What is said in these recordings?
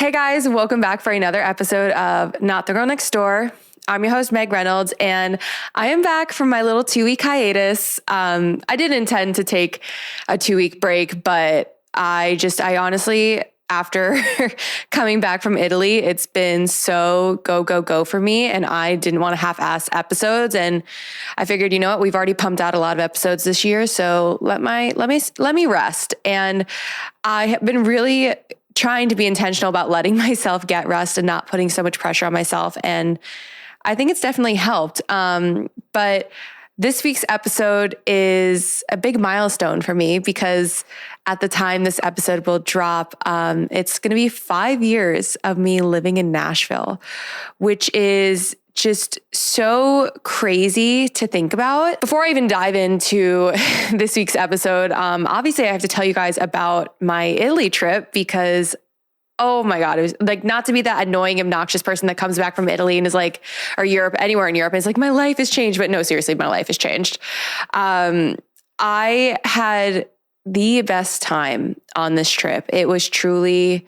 Hey guys, welcome back for another episode of Not the Girl Next Door. I'm your host, Meg Reynolds, and I am back from my little 2-week hiatus. I didn't intend to take a 2-week break, but I honestly, after coming back from Italy, it's been so go for me, and I didn't want to half-ass episodes. And I figured, you know what, we've already pumped out a lot of episodes this year, so let me rest. And I have been really trying to be intentional about letting myself get rest and not putting so much pressure on myself. And I think it's definitely helped. But this week's episode is a big milestone for me because at the time this episode will drop, it's going to be 5 years of me living in Nashville, which is just so crazy to think about. Before I even dive into this week's episode, obviously I have to tell you guys about my Italy trip because, oh my God, it was like, not to be that annoying, obnoxious person that comes back from Italy and is like, or Europe, anywhere in Europe, and it's like, my life has changed. But no, seriously, my life has changed. I had the best time on this trip. It was truly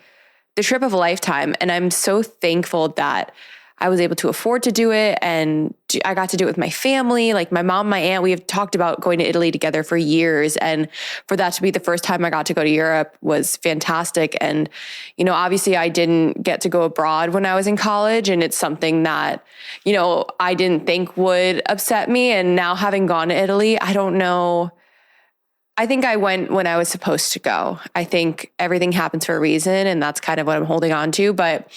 the trip of a lifetime. And I'm so thankful that I was able to afford to do it. And I got to do it with my family, like my mom, my aunt. We have talked about going to Italy together for years. And for that to be the first time I got to go to Europe was fantastic. And, you know, obviously I didn't get to go abroad when I was in college. And it's something that, you know, I didn't think would upset me. And now having gone to Italy, I don't know. I think I went when I was supposed to go. I think everything happens for a reason. And that's kind of what I'm holding on to. But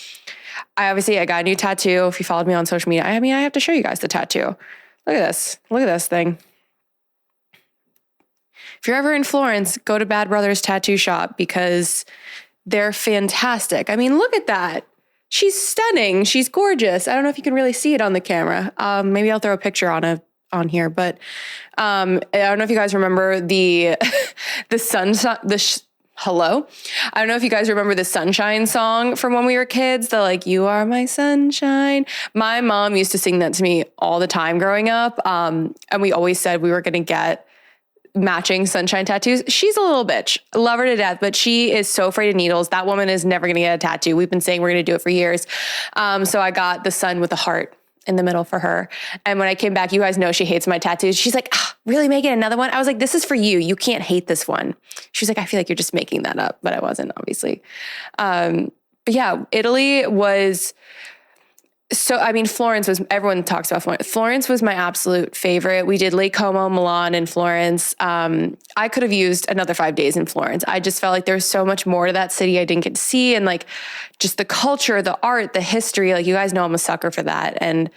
I got a new tattoo. If you followed me on social media, I have to show you guys the tattoo. Look at this. Look at this thing. If you're ever in Florence, go to Bad Brothers Tattoo Shop because they're fantastic. I mean, look at that. She's stunning. She's gorgeous. I don't know if you can really see it on the camera. Maybe I'll throw a picture on here, but I don't know if you guys remember Hello? I don't know if you guys remember the Sunshine song from when we were kids, the like, you are my sunshine. My mom used to sing that to me all the time growing up. And we always said we were going to get matching sunshine tattoos. She's a little bitch. Love her to death, but she is so afraid of needles. That woman is never going to get a tattoo. We've been saying we're going to do it for years. So I got the sun with a heart in the middle for her. And when I came back, you guys know she hates my tattoos. She's like, really, Megan, another one? I was like, this is for you. You can't hate this one. She's like, I feel like you're just making that up, but I wasn't, obviously. But yeah, Italy was Florence was, everyone talks about Florence. Florence was my absolute favorite. We did Lake Como, Milan, and Florence. I could have used another 5 days in Florence. I just felt like there was so much more to that city I didn't get to see. And like just the culture, the art, the history, like you guys know I'm a sucker for that. And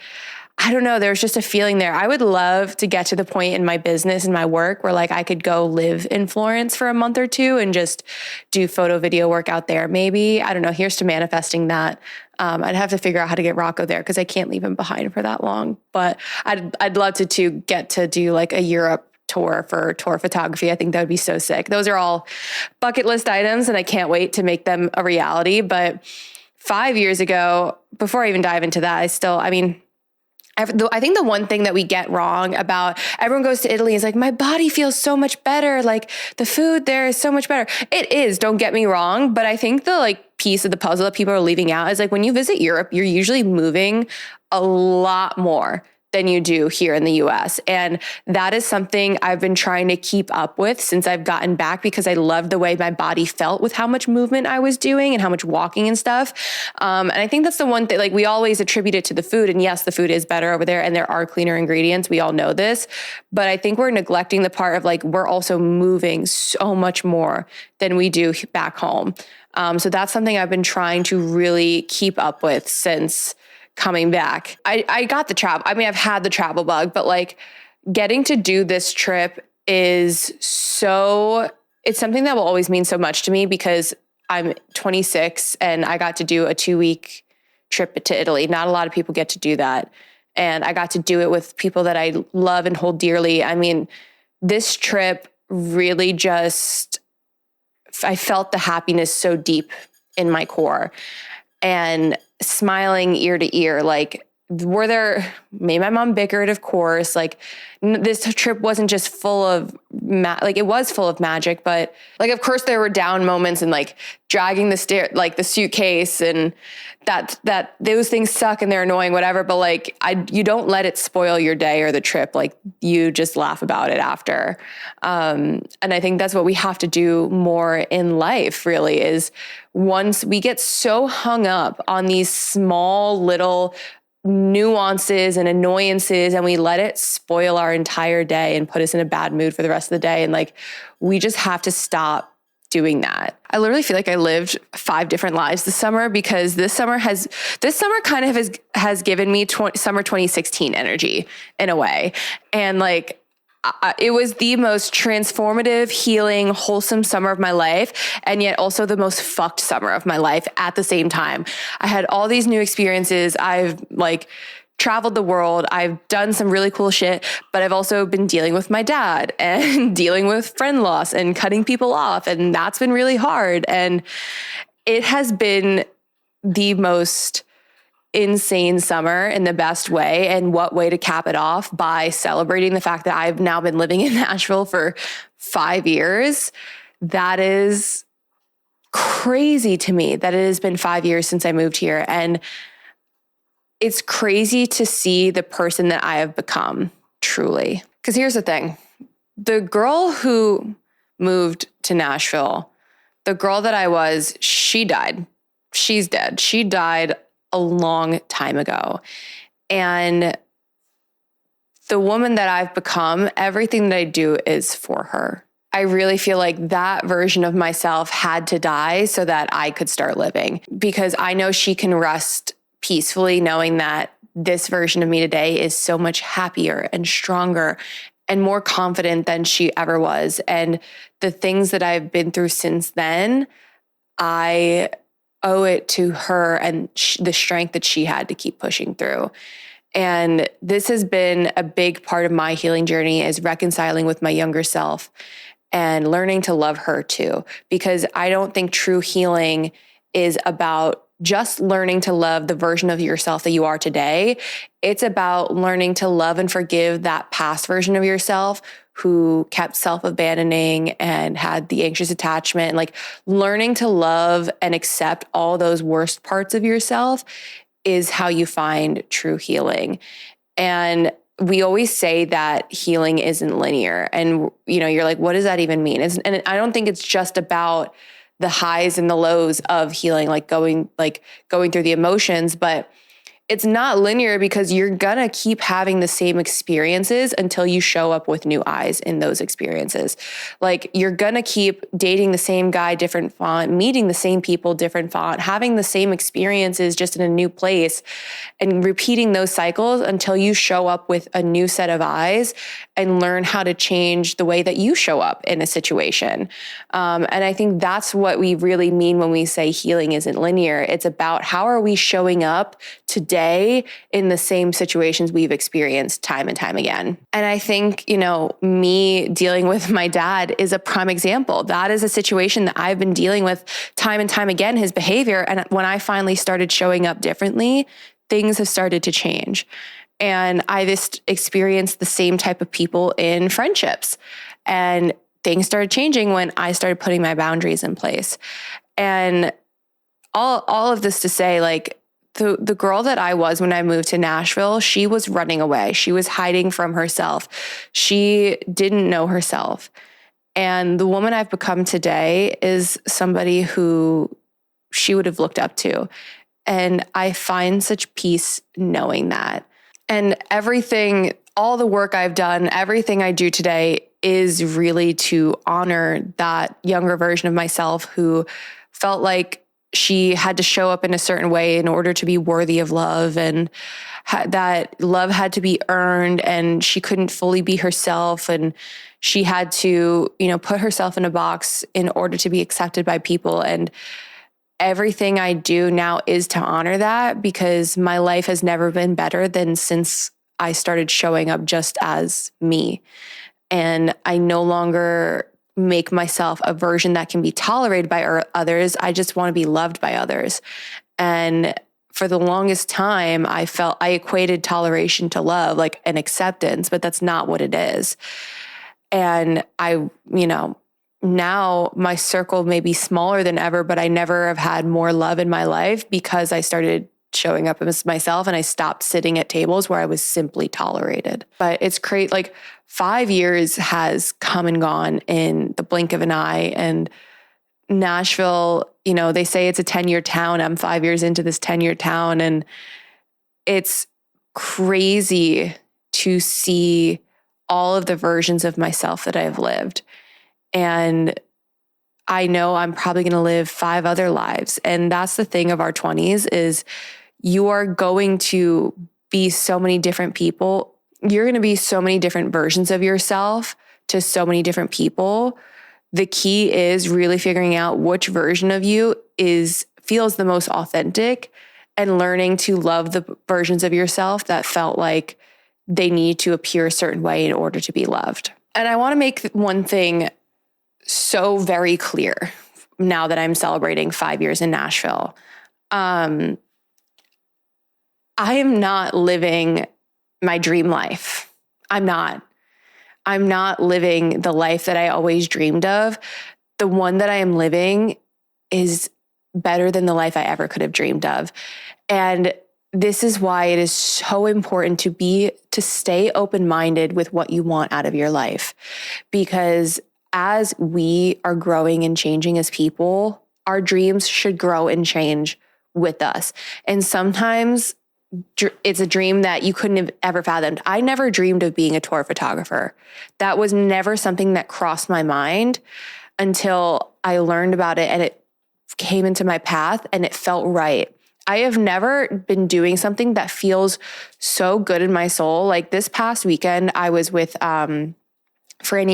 I don't know, there's just a feeling there. I would love to get to the point in my business and my work where like I could go live in Florence for a month or two and just do photo video work out there. Maybe, I don't know, here's to manifesting that. I'd have to figure out how to get Rocco there because I can't leave him behind for that long. But I'd love to get to do like a Europe tour for tour photography. I think that would be so sick. Those are all bucket list items and I can't wait to make them a reality. But 5 years ago, before I even dive into that, I think the one thing that we get wrong about everyone goes to Italy is like, my body feels so much better. Like the food there is so much better. It is, don't get me wrong. But I think the like piece of the puzzle that people are leaving out is like when you visit Europe, you're usually moving a lot more than you do here in the US. And that is something I've been trying to keep up with since I've gotten back because I loved the way my body felt with how much movement I was doing and how much walking and stuff. And I think that's the one thing, like we always attribute it to the food. And yes, the food is better over there and there are cleaner ingredients. We all know this. But I think we're neglecting the part of like, we're also moving so much more than we do back home. So that's something I've been trying to really keep up with since coming back. I got the travel. I mean, I've had the travel bug, but like getting to do this trip is it's something that will always mean so much to me because I'm 26 and I got to do a 2-week trip to Italy. Not a lot of people get to do that. And I got to do it with people that I love and hold dearly. I mean, this trip really I felt the happiness so deep in my core and smiling ear to ear. Like me and my mom bickered, of course. Like this trip wasn't just full of, it was full of magic, but like, of course there were down moments and like dragging the suitcase, and that those things suck and they're annoying, whatever. But like, you don't let it spoil your day or the trip. Like you just laugh about it after. And I think that's what we have to do more in life, really, is once we get so hung up on these small little nuances and annoyances, and we let it spoil our entire day and put us in a bad mood for the rest of the day. And like, we just have to stop doing that. I literally feel like I lived 5 different lives this summer, because this summer kind of has given me summer 2016 energy in a way. And like, it was the most transformative, healing, wholesome summer of my life, and yet also the most fucked summer of my life at the same time. I had all these new experiences. I've like traveled the world. I've done some really cool shit, but I've also been dealing with my dad and dealing with friend loss and cutting people off. And that's been really hard. And it has been the most insane summer in the best way. And what way to cap it off by celebrating the fact that I've now been living in Nashville for 5 years. That is crazy to me that it has been 5 years since I moved here. And it's crazy to see the person that I have become, truly. Because here's the thing. The girl who moved to Nashville, the girl that I was, she died. She's dead. She died a long time ago. And the woman that I've become, everything that I do is for her. I really feel like that version of myself had to die so that I could start living, because I know she can rest peacefully knowing that this version of me today is so much happier and stronger and more confident than she ever was. And the things that I've been through since then, I owe it to her and the strength that she had to keep pushing through. And this has been a big part of my healing journey, is reconciling with my younger self and learning to love her too. Because I don't think true healing is about just learning to love the version of yourself that you are today. It's about learning to love and forgive that past version of yourself who kept self-abandoning and had the anxious attachment. Like, learning to love and accept all those worst parts of yourself is how you find true healing. And we always say that healing isn't linear. And, you're like, what does that even mean? And I don't think it's just about the highs and the lows of healing, like going through the emotions, but it's not linear, because you're gonna keep having the same experiences until you show up with new eyes in those experiences. Like, you're gonna keep dating the same guy, different font, meeting the same people, different font, having the same experiences just in a new place, and repeating those cycles until you show up with a new set of eyes and learn how to change the way that you show up in a situation. And I think that's what we really mean when we say healing isn't linear. It's about how are we showing up today in the same situations we've experienced time and time again. And I think, me dealing with my dad is a prime example. That is a situation that I've been dealing with time and time again, his behavior. And when I finally started showing up differently, things have started to change. And I just experienced the same type of people in friendships. And things started changing when I started putting my boundaries in place. And all of this to say, like, the girl that I was when I moved to Nashville, she was running away. She was hiding from herself. She didn't know herself. And the woman I've become today is somebody who she would have looked up to. And I find such peace knowing that. And everything, all the work I've done, everything I do today is really to honor that younger version of myself who felt like she had to show up in a certain way in order to be worthy of love, and that love had to be earned, and she couldn't fully be herself, and she had to, put herself in a box in order to be accepted by people. And everything I do now is to honor that, because my life has never been better than since I started showing up just as me. And I no longer make myself a version that can be tolerated by others. I just want to be loved by others. And for the longest time, I felt I equated toleration to love, like an acceptance, but that's not what it is. And now my circle may be smaller than ever, but I never have had more love in my life because I started showing up as myself and I stopped sitting at tables where I was simply tolerated. But it's great. Like 5 years has come and gone in the blink of an eye. And Nashville, they say it's a 10-year town. I'm 5 years into this 10-year town, and it's crazy to see all of the versions of myself that I've lived. And I know I'm probably going to live 5 other lives. And that's the thing of our 20s is you are going to be so many different people. You're going to be so many different versions of yourself to so many different people. The key is really figuring out which version of you feels the most authentic and learning to love the versions of yourself that felt like they need to appear a certain way in order to be loved. And I want to make one thing so very clear now that I'm celebrating 5 years in Nashville. I am not living my dream life. I'm not living the life that I always dreamed of. The one that I am living is better than the life I ever could have dreamed of. And this is why it is so important to stay open-minded with what you want out of your life. Because as we are growing and changing as people, our dreams should grow and change with us. And sometimes it's a dream that you couldn't have ever fathomed. I never dreamed of being a tour photographer. That was never something that crossed my mind until I learned about it and it came into my path and it felt right. I have never been doing something that feels so good in my soul. Like this past weekend, I was with Franny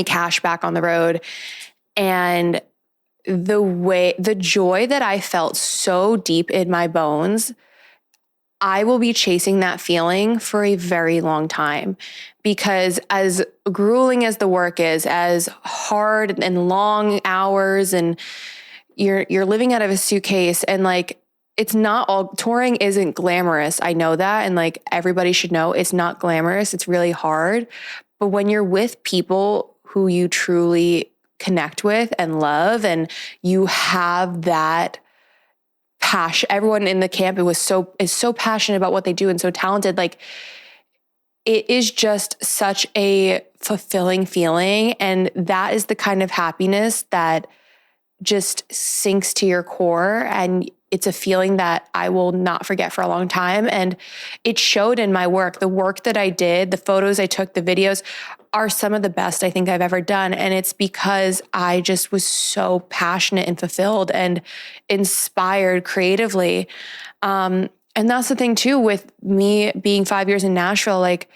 Cash back on the road, and the joy that I felt so deep in my bones, I will be chasing that feeling for a very long time, because as grueling as the work is, as hard and long hours, and you're living out of a suitcase, and like, it's not all touring isn't glamorous. I know that. And like everybody should know it's not glamorous. It's really hard. But when you're with people who you truly connect with and love, and you have that passion, everyone in the camp is so passionate about what they do and so talented. Like it is just such a fulfilling feeling. And that is the kind of happiness that just sinks to your core, and it's a feeling that I will not forget for a long time. And it showed in my work. The work that I did, the photos I took, the videos are some of the best I think I've ever done. And it's because I just was so passionate and fulfilled and inspired creatively. And that's the thing too, with me being 5 years in Nashville, like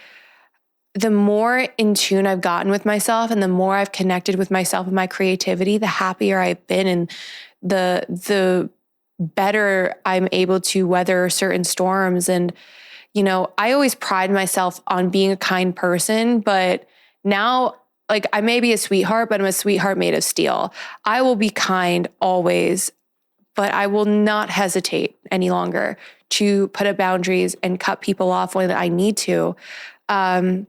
the more in tune I've gotten with myself and the more I've connected with myself and my creativity, the happier I've been, and the better I'm able to weather certain storms. And, I always pride myself on being a kind person, but now, like, I may be a sweetheart, but I'm a sweetheart made of steel. I will be kind always, but I will not hesitate any longer to put up boundaries and cut people off when I need to. And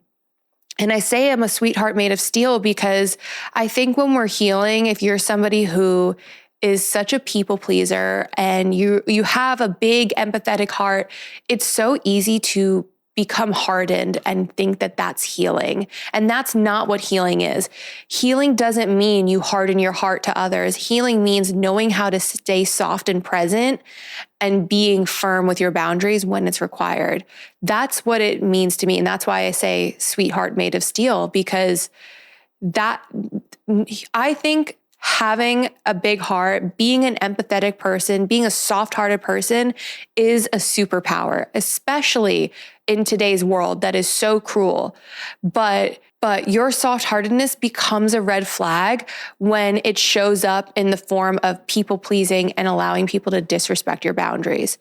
I say I'm a sweetheart made of steel because I think when we're healing, if you're somebody who is such a people pleaser and you have a big empathetic heart, it's so easy to become hardened and think that that's healing. And that's not what healing is. Healing doesn't mean you harden your heart to others. Healing means knowing how to stay soft and present and being firm with your boundaries when it's required. That's what it means to me. And that's why I say sweetheart made of steel, because I think having a big heart, being an empathetic person, being a soft-hearted person is a superpower, especially in today's world that is so cruel. But your soft-heartedness becomes a red flag when it shows up in the form of people pleasing and allowing people to disrespect your boundaries.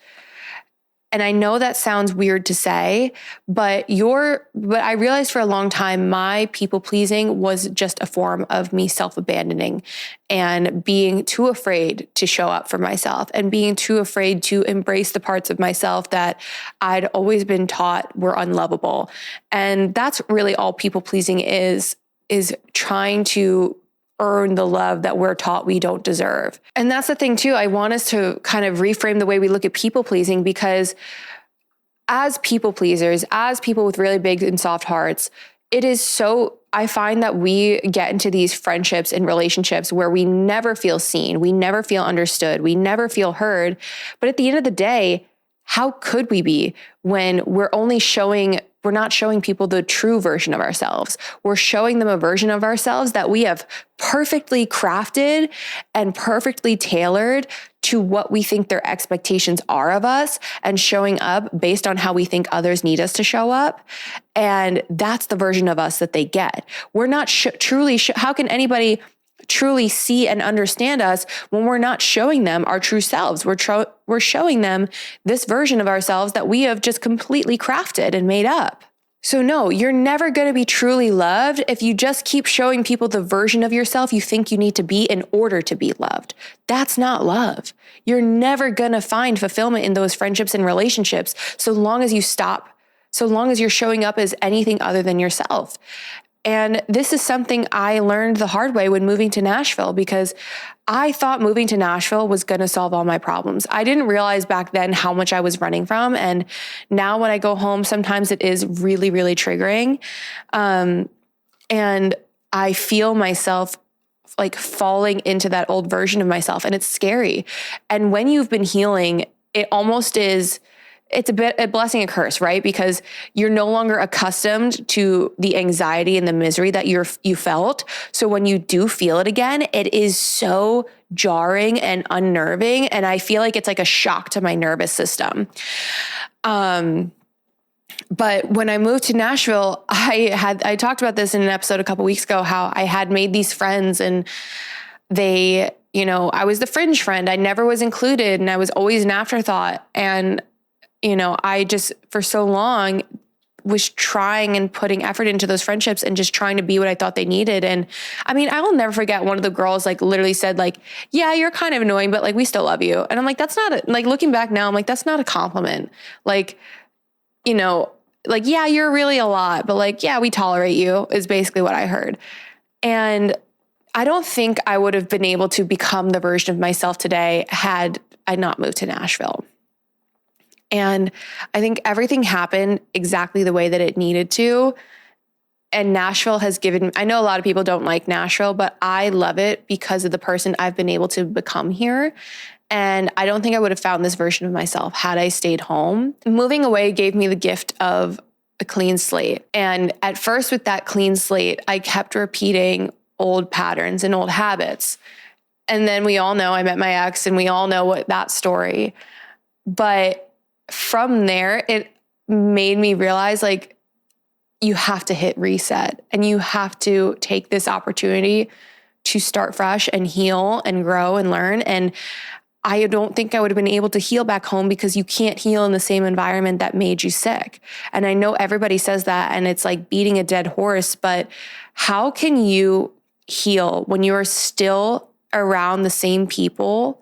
And I know that sounds weird to say, but I realized for a long time, my people pleasing was just a form of me self-abandoning and being too afraid to show up for myself and being too afraid to embrace the parts of myself that I'd always been taught were unlovable. And that's really all people pleasing is trying to earn the love that we're taught we don't deserve. And that's the thing too. I want us to kind of reframe the way we look at people pleasing, because as people pleasers, as people with really big and soft hearts, I find that we get into these friendships and relationships where we never feel seen, we never feel understood, we never feel heard. But at the end of the day, how could we be when we're not showing people the true version of ourselves? We're showing them a version of ourselves that we have perfectly crafted and perfectly tailored to what we think their expectations are of us, and showing up based on how we think others need us to show up. And that's the version of us that they get. We're not how can anybody truly see and understand us when we're not showing them our true selves? We're showing them this version of ourselves that we have just completely crafted and made up. So no, you're never going to be truly loved if you just keep showing people the version of yourself you think you need to be in order to be loved. That's not love. You're never going to find fulfillment in those friendships and relationships so long as you're showing up as anything other than yourself. And this is something I learned the hard way when moving to Nashville, because I thought moving to Nashville was going to solve all my problems. I didn't realize back then how much I was running from. And now when I go home, sometimes it is really, really triggering. And I feel myself like falling into that old version of myself, and it's scary. And when you've been healing, it's a bit a blessing and curse, right? Because you're no longer accustomed to the anxiety and the misery that you felt. So when you do feel it again, it is so jarring and unnerving. And I feel like it's like a shock to my nervous system. But when I moved to Nashville, I talked about this in an episode a couple weeks ago, how I had made these friends, and I was the fringe friend. I never was included, and I was always an afterthought. And I just, for so long, was trying and putting effort into those friendships and just trying to be what I thought they needed. And I mean, I will never forget, one of the girls literally said yeah, you're kind of annoying, but we still love you. And I'm like, that's not looking back now, I'm like, that's not a compliment. Yeah, you're really a lot, but yeah, we tolerate you is basically what I heard. And I don't think I would have been able to become the version of myself today had I not moved to Nashville. And I think everything happened exactly the way that it needed to. And Nashville has I know a lot of people don't like Nashville, but I love it because of the person I've been able to become here. And I don't think I would have found this version of myself had I stayed home. Moving away gave me the gift of a clean slate. And at first, with that clean slate, I kept repeating old patterns and old habits. And then we all know I met my ex, and we all know that story. But from there, it made me realize you have to hit reset, and you have to take this opportunity to start fresh and heal and grow and learn. And I don't think I would have been able to heal back home, because you can't heal in the same environment that made you sick. And I know everybody says that, and it's like beating a dead horse, but how can you heal when you are still around the same people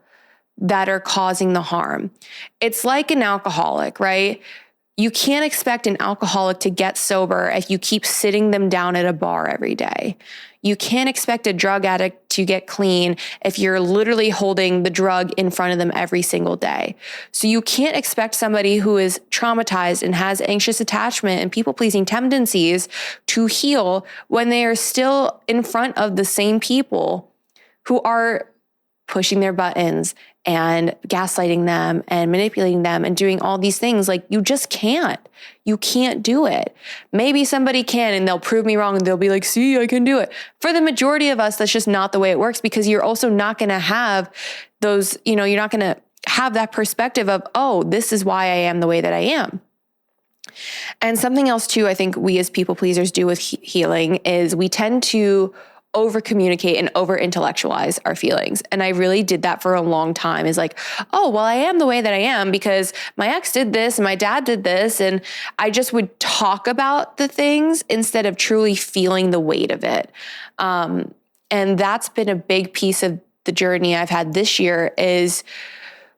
that are causing the harm? It's like an alcoholic, right? You can't expect an alcoholic to get sober if you keep sitting them down at a bar every day. You can't expect a drug addict to get clean if you're literally holding the drug in front of them every single day. So you can't expect somebody who is traumatized and has anxious attachment and people-pleasing tendencies to heal when they are still in front of the same people who are pushing their buttons and gaslighting them and manipulating them and doing all these things. You just can't. You can't do it. Maybe somebody can, and they'll prove me wrong, and they'll be like, see, I can do it. For the majority of us, that's just not the way it works, because you're also not going to have those, you're not going to have that perspective of, oh, this is why I am the way that I am. And something else too, I think we as people pleasers do with healing is we tend to over communicate and over intellectualize our feelings. And I really did that for a long time, is like, oh, well, I am the way that I am because my ex did this and my dad did this. And I just would talk about the things instead of truly feeling the weight of it. And that's been a big piece of the journey I've had this year, is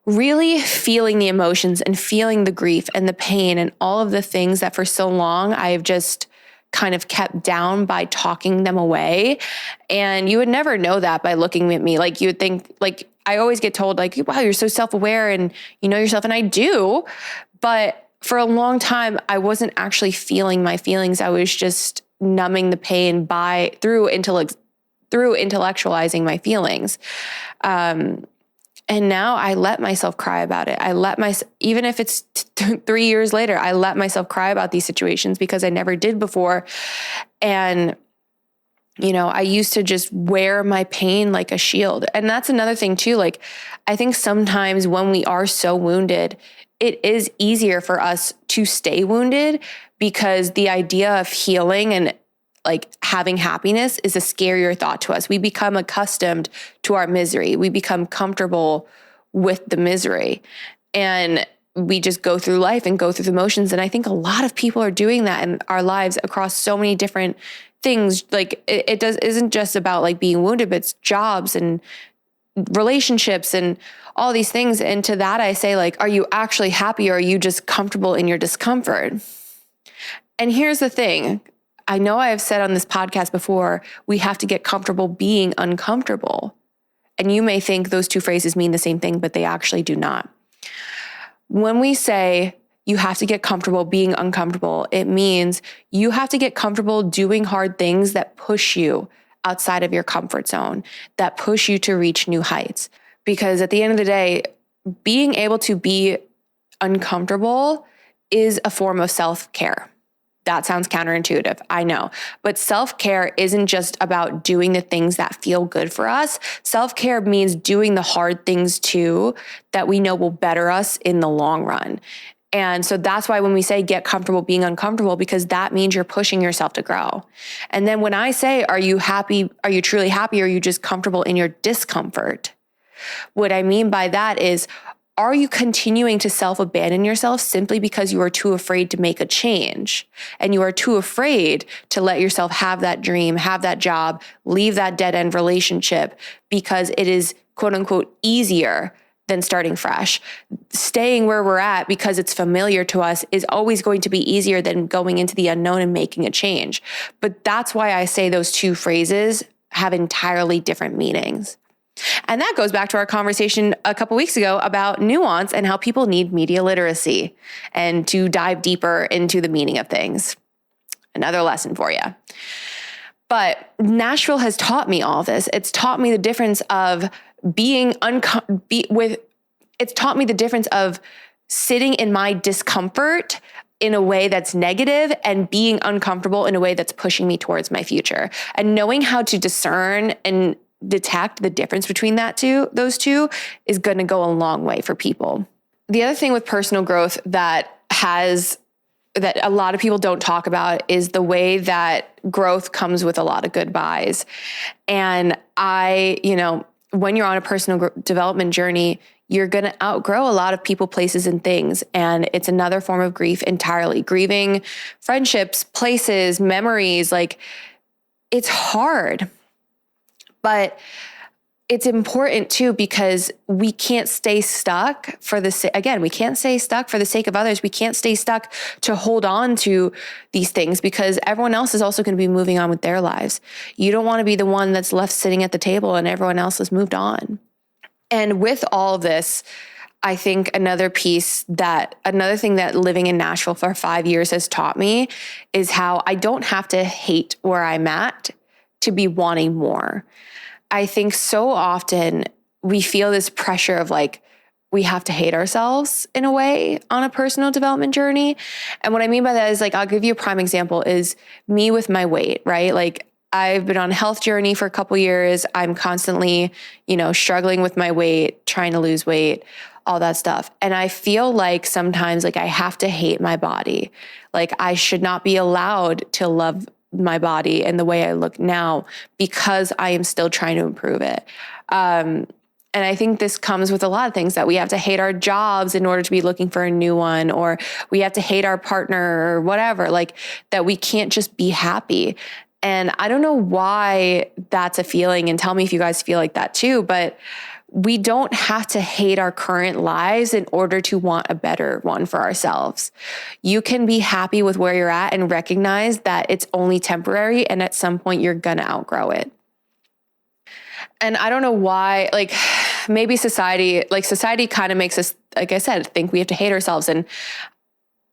really feeling the emotions and feeling the grief and the pain and all of the things that for so long I have just kind of kept down by talking them away. And you would never know that by looking at me. Like, you would think, like, I always get told, like, wow, you're so self-aware and you know yourself. And I do, but for a long time, I wasn't actually feeling my feelings. I was just numbing the pain through intellectualizing my feelings. And now I let myself cry about it. Even if it's 3 years later, I let myself cry about these situations because I never did before. And, I used to just wear my pain like a shield. And that's another thing too. Like, I think sometimes when we are so wounded, it is easier for us to stay wounded because the idea of healing and like having happiness is a scarier thought to us. We become accustomed to our misery. We become comfortable with the misery, and we just go through life and go through the motions. And I think a lot of people are doing that in our lives across so many different things. Like, it isn't just about like being wounded, but it's jobs and relationships and all these things. And to that, I say, like, are you actually happy, or are you just comfortable in your discomfort? And here's the thing. I know I have said on this podcast before, we have to get comfortable being uncomfortable. And you may think those two phrases mean the same thing, but they actually do not. When we say you have to get comfortable being uncomfortable, it means you have to get comfortable doing hard things that push you outside of your comfort zone, that push you to reach new heights. Because at the end of the day, being able to be uncomfortable is a form of self-care. That sounds counterintuitive, I know. But self-care isn't just about doing the things that feel good for us. Self-care means doing the hard things too that we know will better us in the long run. And so that's why when we say get comfortable being uncomfortable, because that means you're pushing yourself to grow. And then when I say, are you happy? Are you truly happy? Or are you just comfortable in your discomfort? What I mean by that is, are you continuing to self-abandon yourself simply because you are too afraid to make a change? And you are too afraid to let yourself have that dream, have that job, leave that dead-end relationship because it is quote unquote easier than starting fresh. Staying where we're at because it's familiar to us is always going to be easier than going into the unknown and making a change. But that's why I say those two phrases have entirely different meanings. And that goes back to our conversation a couple weeks ago about nuance and how people need media literacy and to dive deeper into the meaning of things. Another lesson for you. But Nashville has taught me all this. It's taught me the difference of it's taught me the difference of sitting in my discomfort in a way that's negative and being uncomfortable in a way that's pushing me towards my future. And knowing how to discern and detect the difference between those two is going to go a long way for people. The other thing with personal growth that a lot of people don't talk about is the way that growth comes with a lot of goodbyes. And when you're on a personal development journey, you're going to outgrow a lot of people, places, and things. And it's another form of grief entirely. Grieving friendships, places, memories, like, it's hard. But it's important too, because we can't stay stuck we can't stay stuck for the sake of others. We can't stay stuck to hold on to these things because everyone else is also going to be moving on with their lives. You don't want to be the one that's left sitting at the table and everyone else has moved on. And with all of this, I think another thing that living in Nashville for 5 years has taught me is how I don't have to hate where I'm at to be wanting more. I think so often we feel this pressure of like, we have to hate ourselves in a way on a personal development journey. And what I mean by that is, like, I'll give you a prime example is me with my weight, right? Like, I've been on a health journey for a couple years. I'm constantly, struggling with my weight, trying to lose weight, all that stuff. And I feel like sometimes like I have to hate my body. Like, I should not be allowed to love my body and the way I look now because I am still trying to improve it. And I think this comes with a lot of things, that we have to hate our jobs in order to be looking for a new one, or we have to hate our partner or whatever, like that we can't just be happy. And I don't know why that's a feeling, and tell me if you guys feel like that too, but we don't have to hate our current lives in order to want a better one for ourselves. You can be happy with where you're at and recognize that it's only temporary, and at some point you're gonna outgrow it. And I don't know why, like maybe society kind of makes us, like I said, think we have to hate ourselves. And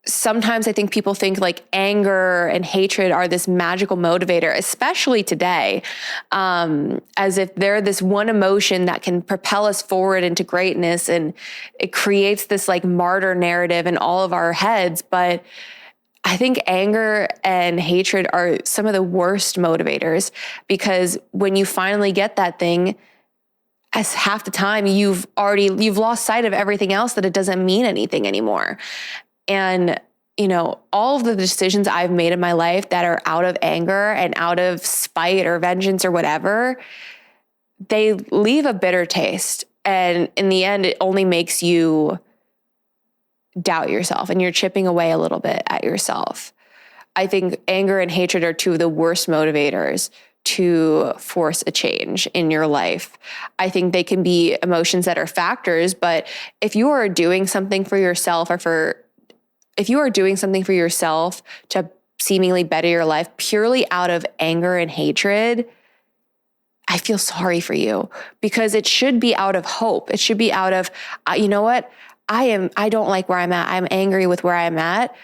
sometimes I think people think like anger and hatred are this magical motivator, especially today, as if they're this one emotion that can propel us forward into greatness. And it creates this like martyr narrative in all of our heads. But I think anger and hatred are some of the worst motivators, because when you finally get that thing, as half the time you've lost sight of everything else, that it doesn't mean anything anymore. And, all of the decisions I've made in my life that are out of anger and out of spite or vengeance or whatever, they leave a bitter taste. And in the end, it only makes you doubt yourself, and you're chipping away a little bit at yourself. I think anger and hatred are two of the worst motivators to force a change in your life. I think they can be emotions that are factors, but if you are doing something for yourself, if you are doing something for yourself to seemingly better your life purely out of anger and hatred, I feel sorry for you, because it should be out of hope. It should be out of, you know what? I don't like where I'm at. I'm angry with where I'm at,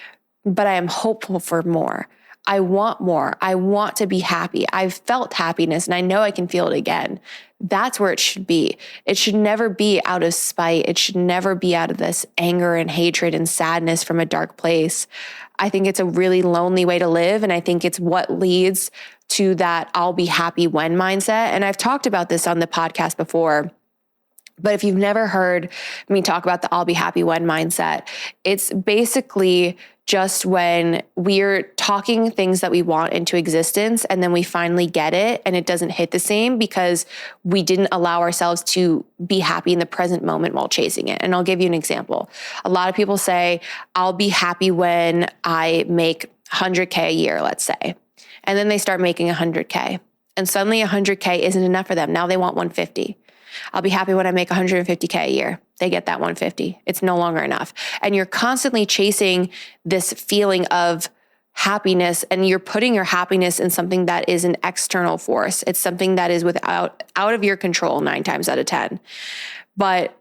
but I am hopeful for more. I want more. I want to be happy. I've felt happiness and I know I can feel it again. That's where it should be. It should never be out of spite. It should never be out of this anger and hatred and sadness from a dark place. I think it's a really lonely way to live. And I think it's what leads to that I'll be happy when mindset. And I've talked about this on the podcast before. But if you've never heard me talk about the I'll be happy when mindset, it's basically just when we're talking things that we want into existence and then we finally get it and it doesn't hit the same because we didn't allow ourselves to be happy in the present moment while chasing it. And I'll give you an example. A lot of people say, I'll be happy when I make 100K a year, let's say. And then they start making 100K. And suddenly 100K isn't enough for them. Now they want 150. I'll be happy when I make 150K a year. They get that 150. It's no longer enough. And you're constantly chasing this feeling of happiness, and you're putting your happiness in something that is an external force. It's something that is out of your control 9 times out of 10. But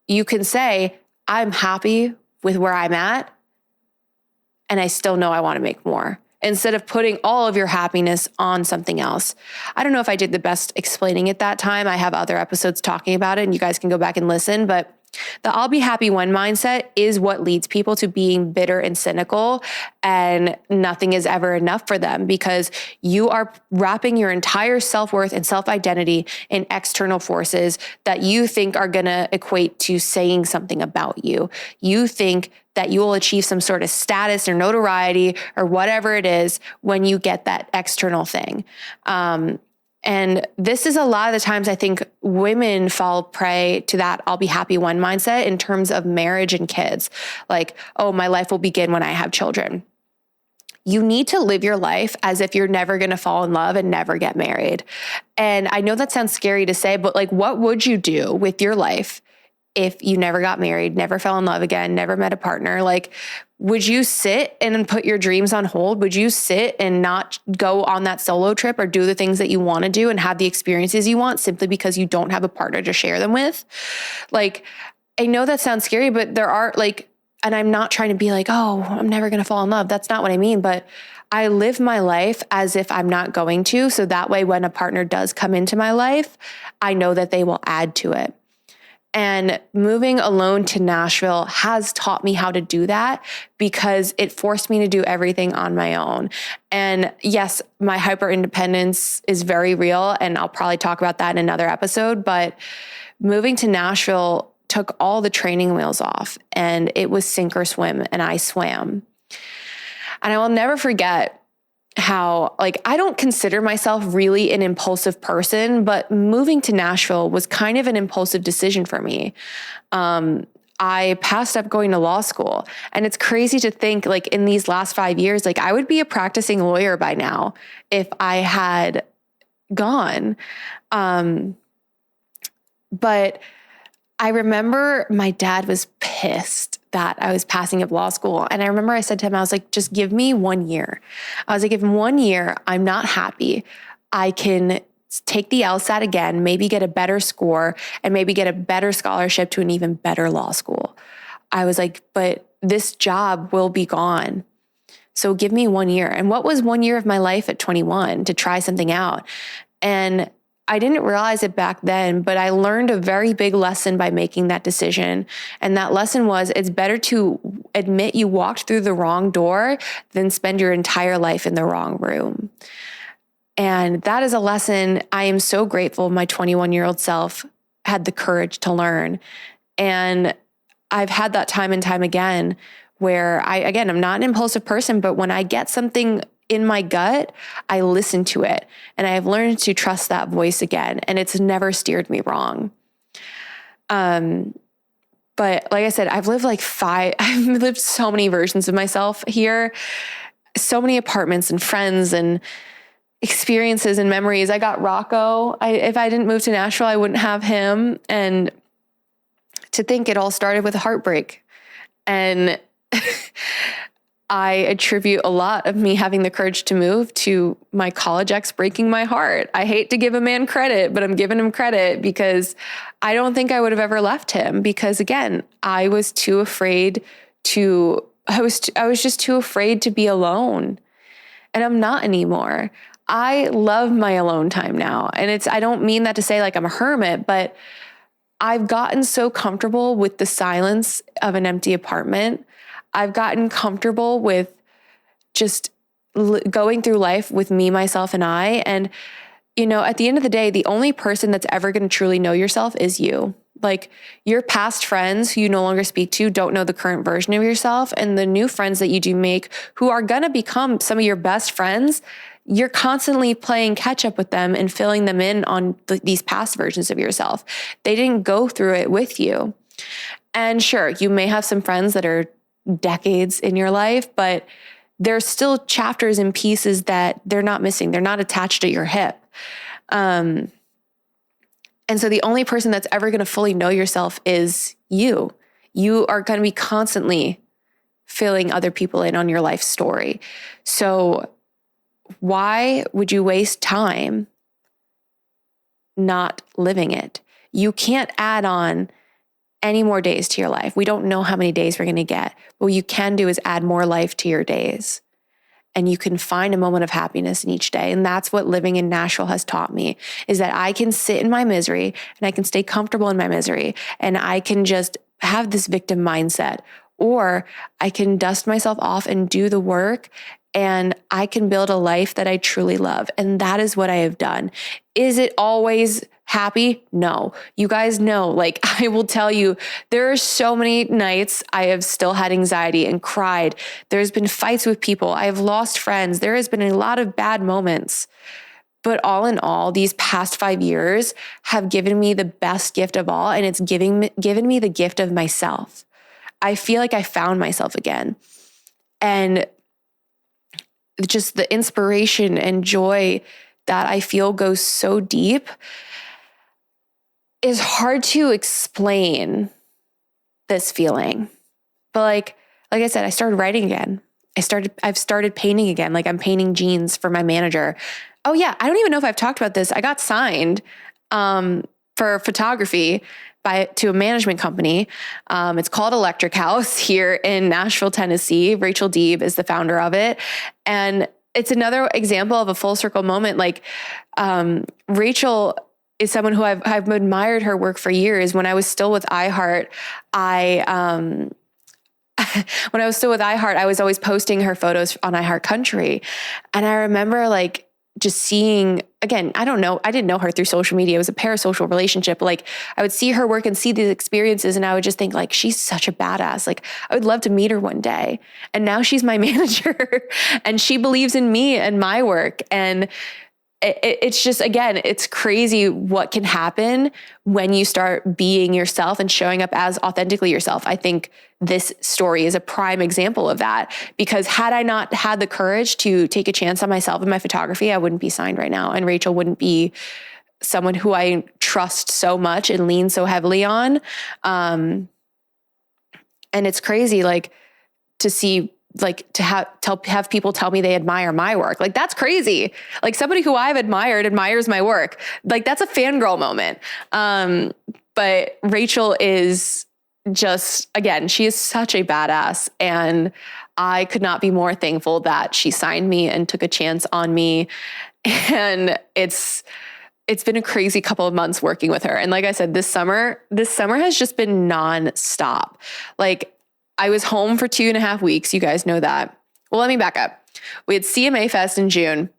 you can say, I'm happy with where I'm at, and I still know I want to make more, instead of putting all of your happiness on something else. I don't know if I did the best explaining it that time. I have other episodes talking about it and you guys can go back and listen, but the I'll be happy when mindset is what leads people to being bitter and cynical, and nothing is ever enough for them, because you are wrapping your entire self-worth and self-identity in external forces that you think are going to equate to saying something about you. You think that you will achieve some sort of status or notoriety or whatever it is when you get that external thing. And this is a lot of the times I think women fall prey to that I'll be happy when mindset in terms of marriage and kids. Like, oh, my life will begin when I have children. You need to live your life as if you're never going to fall in love and never get married. And I know that sounds scary to say, but like, what would you do with your life if you never got married, never fell in love again, never met a partner? Like, would you sit and put your dreams on hold? Would you sit and not go on that solo trip or do the things that you want to do and have the experiences you want simply because you don't have a partner to share them with? Like, I know that sounds scary, but there are like, and I'm not trying to be like, oh, I'm never going to fall in love. That's not what I mean. But I live my life as if I'm not going to. So that way, when a partner does come into my life, I know that they will add to it. And moving alone to Nashville has taught me how to do that, because it forced me to do everything on my own. And yes, my hyper independence is very real, and I'll probably talk about that in another episode. But moving to Nashville took all the training wheels off, and it was sink or swim, and I swam. And I will never forget, how like I don't consider myself really an impulsive person, but moving to Nashville was kind of an impulsive decision for me. I passed up going to law school, and it's crazy to think like in these last 5 years, like I would be a practicing lawyer by now if I had gone. But I remember my dad was pissed that I was passing up law school. And I remember I said to him, I was like, just give me 1 year. I was like, if 1 year I'm not happy, I can take the LSAT again, maybe get a better score, and maybe get a better scholarship to an even better law school. I was like, but this job will be gone. So give me 1 year. And what was 1 year of my life at 21 to try something out? And I didn't realize it back then, but I learned a very big lesson by making that decision. And that lesson was it's better to admit you walked through the wrong door than spend your entire life in the wrong room. And that is a lesson I am so grateful my 21-year-old self had the courage to learn. And I've had that time and time again where I'm not an impulsive person, but when I get something in my gut, I listen to it, and I've learned to trust that voice again, and it's never steered me wrong. But like I said, I've lived so many versions of myself here, so many apartments and friends and experiences and memories. I got Rocco. If I didn't move to Nashville, I wouldn't have him. And to think it all started with heartbreak. And I attribute a lot of me having the courage to move to my college ex breaking my heart. I hate to give a man credit, but I'm giving him credit because I don't think I would have ever left him because again, I was just too afraid to be alone. And I'm not anymore. I love my alone time now. And I don't mean that to say like I'm a hermit, but I've gotten so comfortable with the silence of an empty apartment. I've gotten comfortable with just going through life with me, myself, and I. And, at the end of the day, the only person that's ever going to truly know yourself is you. Like your past friends who you no longer speak to don't know the current version of yourself. And the new friends that you do make who are going to become some of your best friends, you're constantly playing catch up with them and filling them in on these past versions of yourself. They didn't go through it with you. And sure, you may have some friends that are decades in your life, but there's still chapters and pieces that they're not missing. They're not attached to your hip. And so the only person that's ever going to fully know yourself is you. You are going to be constantly filling other people in on your life story. So why would you waste time not living it? You can't add on any more days to your life. We don't know how many days we're going to get. What you can do is add more life to your days. And you can find a moment of happiness in each day. And that's what living in Nashville has taught me, is that I can sit in my misery and I can stay comfortable in my misery. And I can just have this victim mindset, or I can dust myself off and do the work, and I can build a life that I truly love. And that is what I have done. Is it always happy? No. You guys know, like I will tell you, there are so many nights I have still had anxiety and cried. There's been fights with people. I have lost friends. There has been a lot of bad moments. But all in all, these past 5 years have given me the best gift of all, and it's given me the gift of myself. I feel like I found myself again. And just the inspiration and joy that I feel goes so deep is hard to explain this feeling. But like I said, I started writing again. I've started painting again. Like I'm painting jeans for my manager. Oh yeah. I don't even know if I've talked about this. I got signed for photography to a management company. It's called Electric House here in Nashville, Tennessee. Rachel Deeb is the founder of it. And it's another example of a full circle moment. Like Rachel is someone who I've admired her work for years. When I was still with iHeart, I was always posting her photos on iHeart Country. And I remember like just seeing, again, I don't know, I didn't know her through social media. It was a parasocial relationship. Like I would see her work and see these experiences, and I would just think like, she's such a badass. Like I would love to meet her one day. And now she's my manager and she believes in me and my work. And it's just, again, it's crazy what can happen when you start being yourself and showing up as authentically yourself. I think this story is a prime example of that, because had I not had the courage to take a chance on myself and my photography, I wouldn't be signed right now. And Rachel wouldn't be someone who I trust so much and lean so heavily on. And it's crazy, like to see, like to have people tell me they admire my work. Like that's crazy. Like somebody who I've admired admires my work. Like that's a fangirl moment. But Rachel is just, again, she is such a badass, and I could not be more thankful that she signed me and took a chance on me. And it's been a crazy couple of months working with her. And like I said, this summer has just been nonstop. Like I was home for 2.5 weeks. You guys know that. Well, let me back up. We had CMA Fest in June.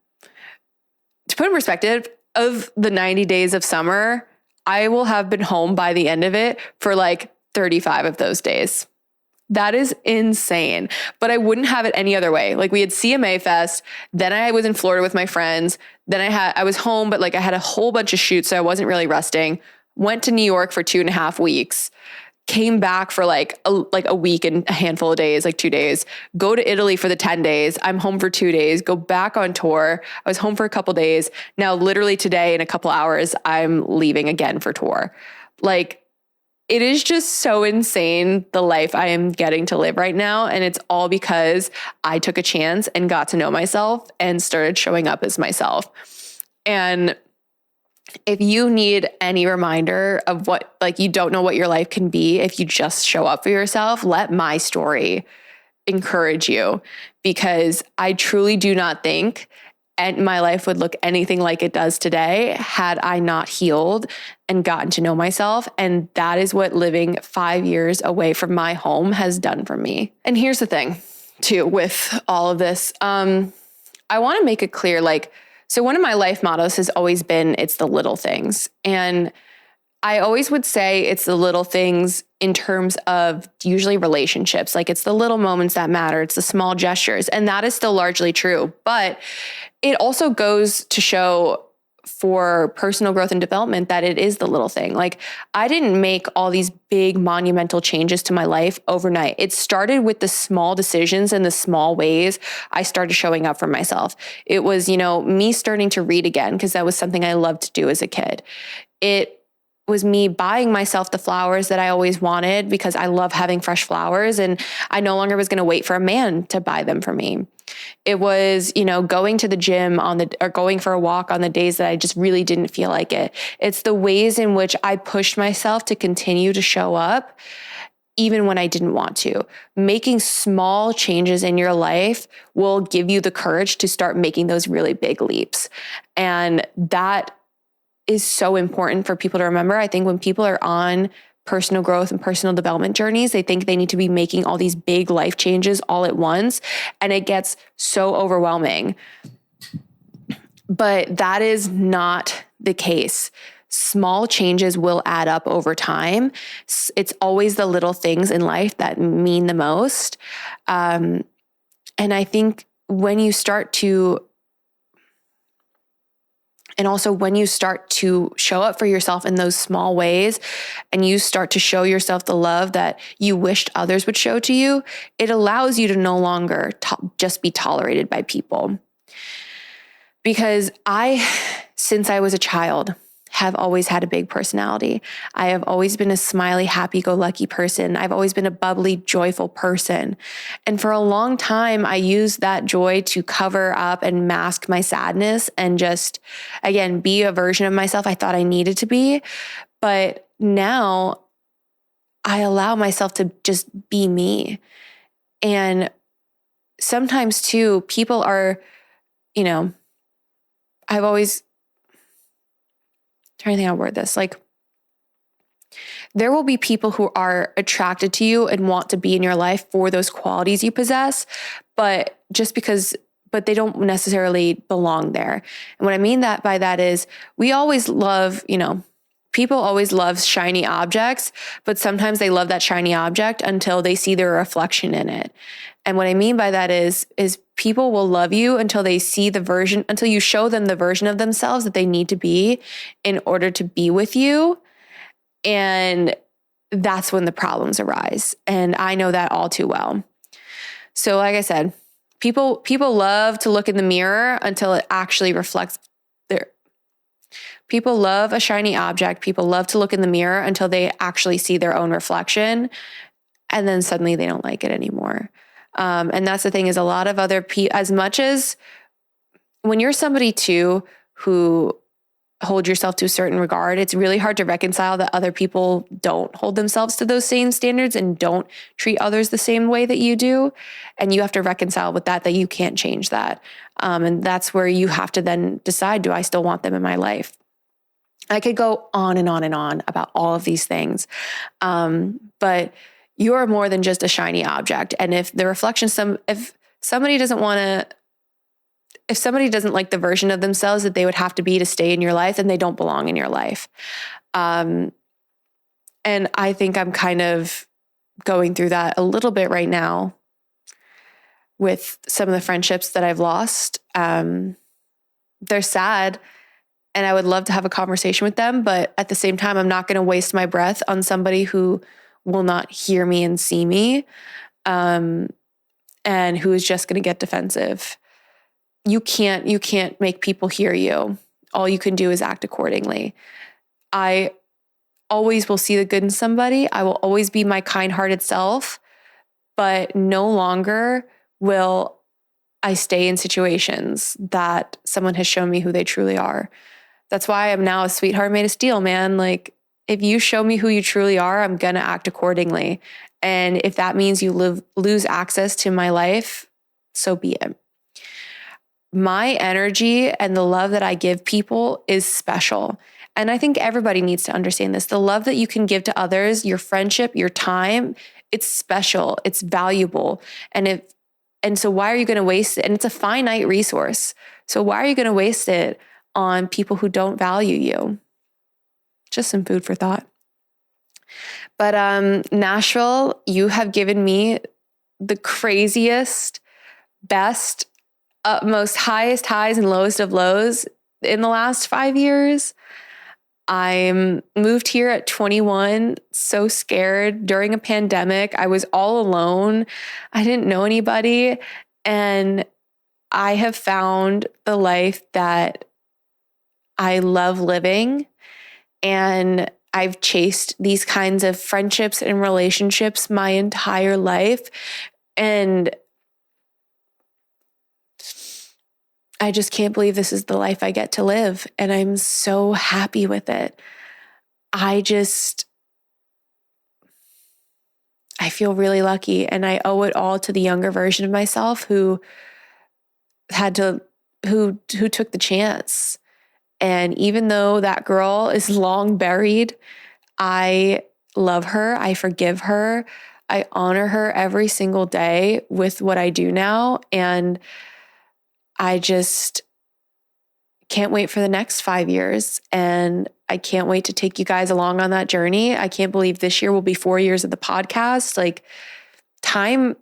To put in perspective, of the 90 days of summer, I will have been home by the end of it for like 35 of those days. That is insane. But I wouldn't have it any other way. Like we had CMA Fest, then I was in Florida with my friends, then I was home, but like I had a whole bunch of shoots, so I wasn't really resting. Went to New York for 2.5 weeks. Came back for like a week and a handful of days, like 2 days, go to Italy for the 10 days. I'm home for 2 days, go back on tour. I was home for a couple days. Now, literally today in a couple hours, I'm leaving again for tour. Like it is just so insane, the life I am getting to live right now. And it's all because I took a chance and got to know myself and started showing up as myself. And if you need any reminder of what, like, you don't know what your life can be if you just show up for yourself, let my story encourage you, because I truly do not think my life would look anything like it does today had I not healed and gotten to know myself. And that is what living 5 years away from my home has done for me. And here's the thing too, with all of this, I want to make it clear, like, so one of my life mottos has always been, it's the little things. And I always would say it's the little things in terms of usually relationships. Like it's the little moments that matter. It's the small gestures. And that is still largely true. But it also goes to show for personal growth and development that it is the little thing. Like I didn't make all these big monumental changes to my life overnight. It started with the small decisions and the small ways I started showing up for myself. It was, me starting to read again, because that was something I loved to do as a kid. It was me buying myself the flowers that I always wanted, because I love having fresh flowers, and I no longer was going to wait for a man to buy them for me. It was, going to the gym or going for a walk on the days that I just really didn't feel like it. It's the ways in which I pushed myself to continue to show up even when I didn't want to. Making small changes in your life will give you the courage to start making those really big leaps. And that is so important for people to remember. I think when people are on personal growth and personal development journeys, they think they need to be making all these big life changes all at once, and it gets so overwhelming. But that is not the case. Small changes will add up over time. It's always the little things in life that mean the most. And I think when you start to show up for yourself in those small ways, and you start to show yourself the love that you wished others would show to you, it allows you to no longer just be tolerated by people. Because since I was a child, have always had a big personality. I have always been a smiley, happy-go-lucky person. I've always been a bubbly, joyful person. And for a long time, I used that joy to cover up and mask my sadness and just, again, be a version of myself I thought I needed to be. But now I allow myself to just be me. And sometimes too, people are, I've always trying to think how to word this. Like, there will be people who are attracted to you and want to be in your life for those qualities you possess. But just because but they don't necessarily belong there. And what I mean by that is we always love, people always love shiny objects, but sometimes they love that shiny object until they see their reflection in it. And what I mean by that is people will love you until they see until you show them the version of themselves that they need to be in order to be with you. And that's when the problems arise. And I know that all too well. So like I said, people love to look in the mirror until it actually reflects people love a shiny object. People love to look in the mirror until they actually see their own reflection. And then suddenly they don't like it anymore. And that's the thing is a lot of other people, as much as when you're somebody too, who hold yourself to a certain regard, it's really hard to reconcile that other people don't hold themselves to those same standards and don't treat others the same way that you do. And you have to reconcile with that you can't change that. And that's where you have to then decide, do I still want them in my life? I could go on and on and on about all of these things. But you're more than just a shiny object. And if the reflection, if somebody doesn't like the version of themselves that they would have to be to stay in your life, then they don't belong in your life. And I think I'm kind of going through that a little bit right now with some of the friendships that I've lost. They're sad and I would love to have a conversation with them, but at the same time, I'm not going to waste my breath on somebody who will not hear me and see me, and who is just going to get defensive. You can't make people hear you. All you can do is act accordingly. I always will see the good in somebody. I will always be my kind-hearted self, but no longer will I stay in situations that someone has shown me who they truly are. That's why I'm now a sweetheart made of steel, man. Like, if you show me who you truly are, I'm going to act accordingly. And if that means you lose access to my life, so be it. My energy and the love that I give people is special. And I think everybody needs to understand this. The love that you can give to others, your friendship, your time, it's special. It's valuable. And so why are you going to waste it? And it's a finite resource. So why are you going to waste it on people who don't value you? Just some food for thought. But Nashville, you have given me the craziest, best, most highest highs and lowest of lows in the last 5 years. I moved here at 21, so scared during a pandemic. I was all alone. I didn't know anybody. And I have found the life that I love living. And I've chased these kinds of friendships and relationships my entire life. And I just can't believe this is the life I get to live. And I'm so happy with it. I feel really lucky. And I owe it all to the younger version of myself who took the chance. And even though that girl is long buried, I love her. I forgive her. I honor her every single day with what I do now. And I just can't wait for the next 5 years. And I can't wait to take you guys along on that journey. I can't believe this year will be 4 years of the podcast. Like, time,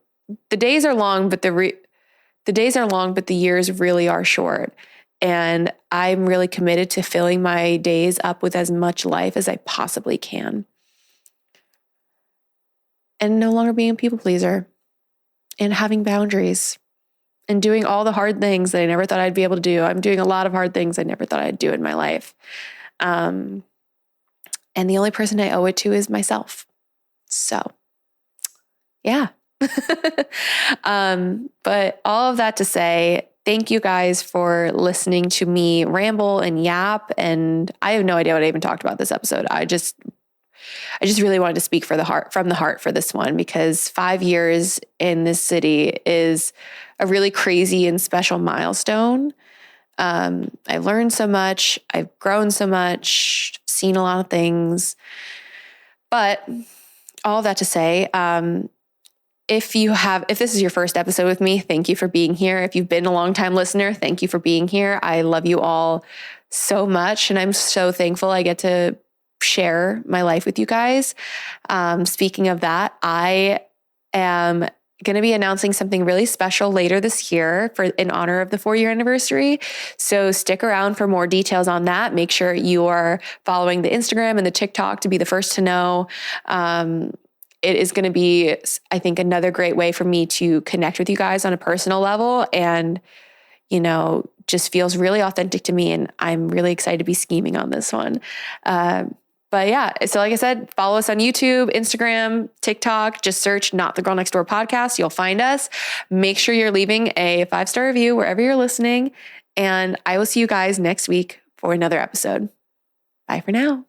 the days are long, but the years really are short. And I'm really committed to filling my days up with as much life as I possibly can. And no longer being a people pleaser and having boundaries and doing all the hard things that I never thought I'd be able to do. I'm doing a lot of hard things I never thought I'd do in my life. And the only person I owe it to is myself. So, yeah. But all of that to say, thank you guys for listening to me ramble and yap. And I have no idea what I even talked about this episode. I just really wanted to speak from the heart for this one, because 5 years in this city is a really crazy and special milestone. I've learned so much. I've grown so much, seen a lot of things. But all that to say, if this is your first episode with me, thank you for being here. If you've been a long time listener, thank you for being here. I love you all so much. And I'm so thankful I get to share my life with you guys. Speaking of that, I am going to be announcing something really special later this year in honor of the 4-year anniversary. So stick around for more details on that. Make sure you are following the Instagram and the TikTok to be the first to know. It is going to be, I think, another great way for me to connect with you guys on a personal level, and, just feels really authentic to me. And I'm really excited to be scheming on this one. But yeah, so like I said, follow us on YouTube, Instagram, TikTok, just search Not the Girl Next Door podcast. You'll find us. Make sure you're leaving a 5-star review wherever you're listening. And I will see you guys next week for another episode. Bye for now.